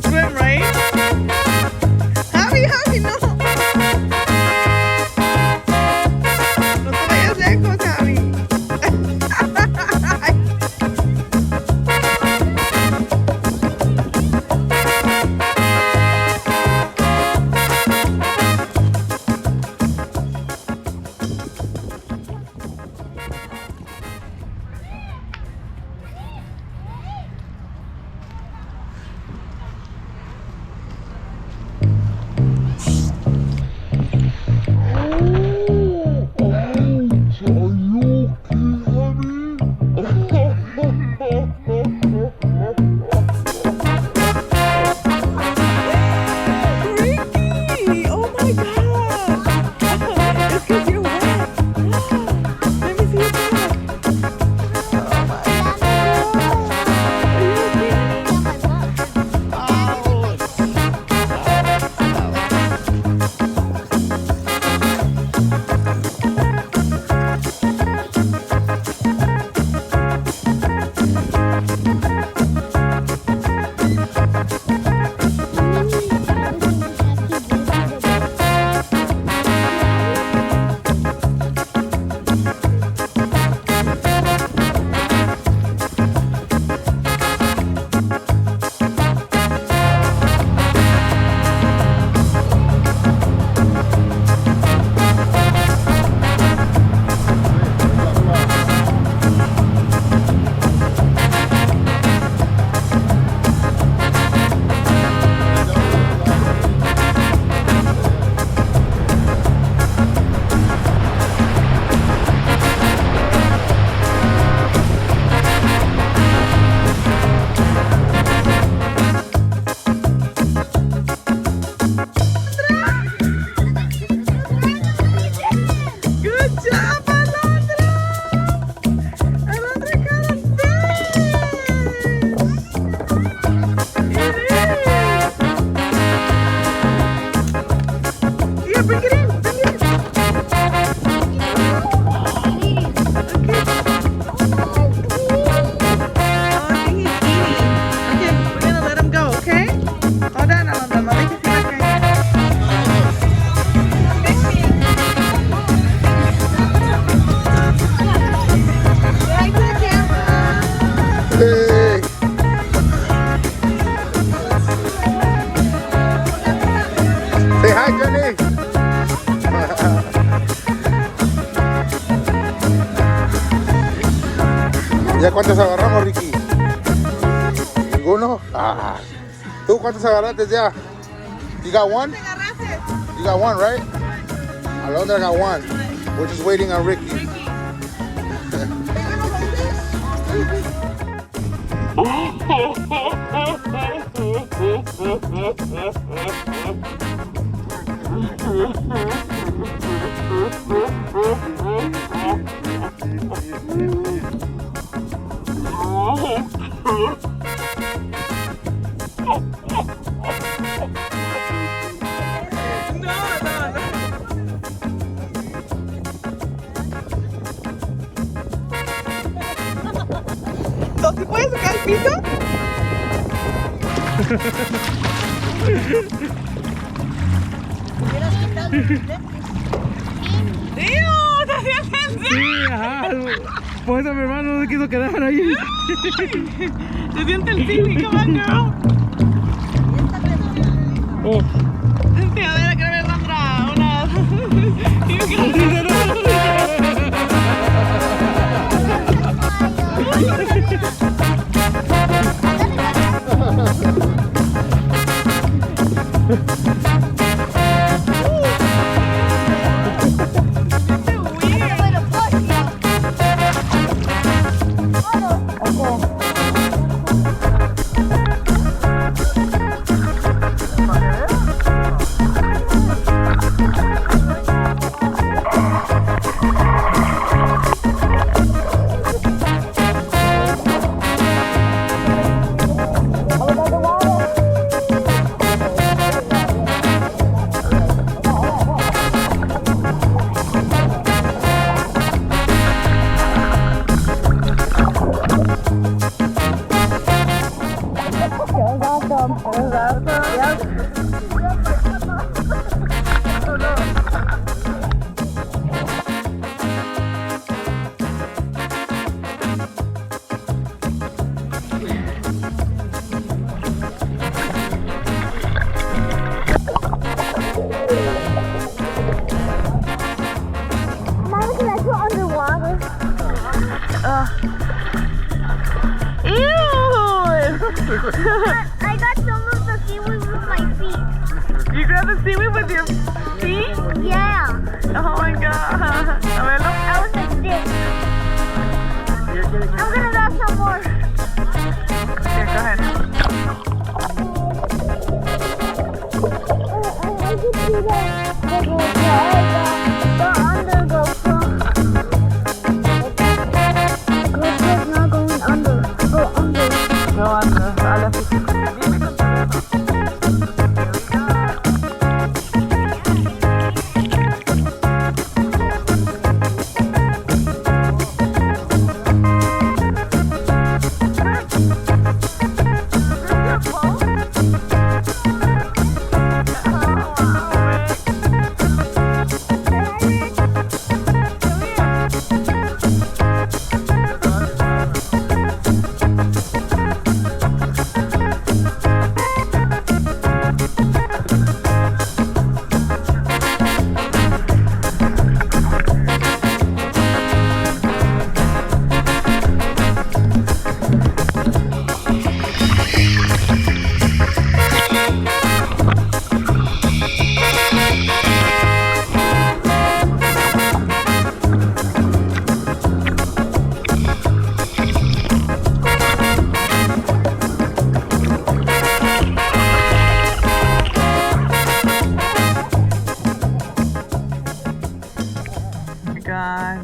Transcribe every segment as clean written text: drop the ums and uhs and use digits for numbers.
to swim, right? Javi, no. No te vayas lejos, Javi. ¿Ya cuántos agarramos, Ricky? ¿Ninguno? Ah. ¿Tú cuántos agarraste ya? You got one? You got one, right? Alondra got one. We're just waiting on Ricky. ¿No se puede sacar el piso? ¡Dios! ¡Se siente el Sí, ajá. Por eso mi hermano no se quiso quedar ahí. Se siente el cine, come on, girl. Oh. Sí, a ver, que me encuentra una... I got some of the seaweed with my feet. You grab the seaweed with your feet? Yeah. Oh my god. A verlo. I was like this. I'm gonna grab some more. Here, go ahead. I can see the undergo. It's not going under. Go under. Go under. Dale, así. God.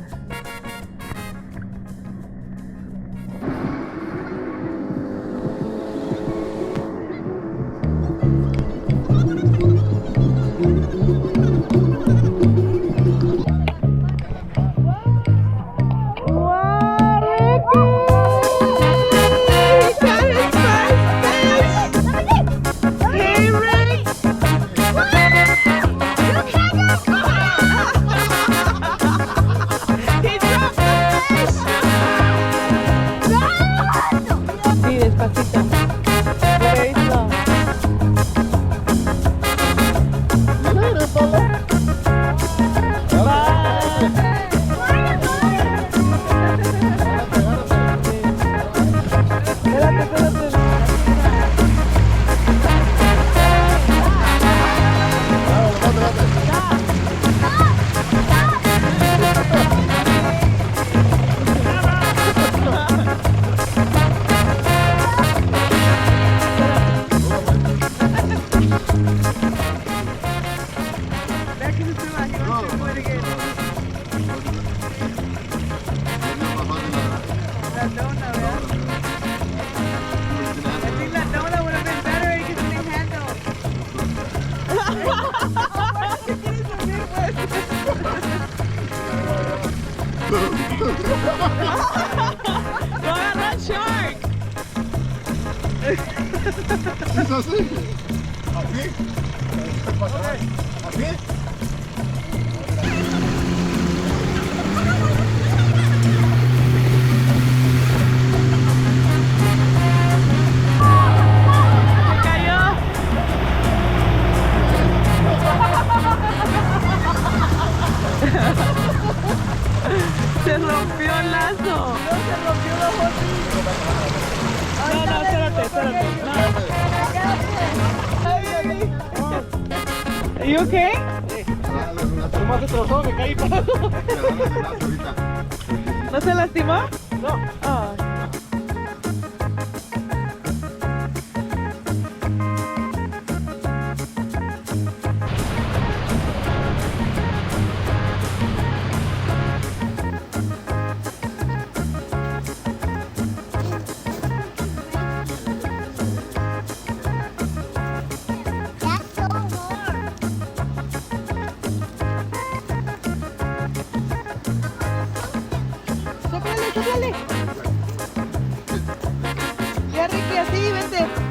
¿Es así? ¿Así? ¿Así? Se rompió el lazo. No, se rompió la botella. No, espérate. No. Are you okay? Nomás se trozó, me caí parado. ¿No se lastimó? No. Oh. Sóplale. Ya, Ricky, así, vente.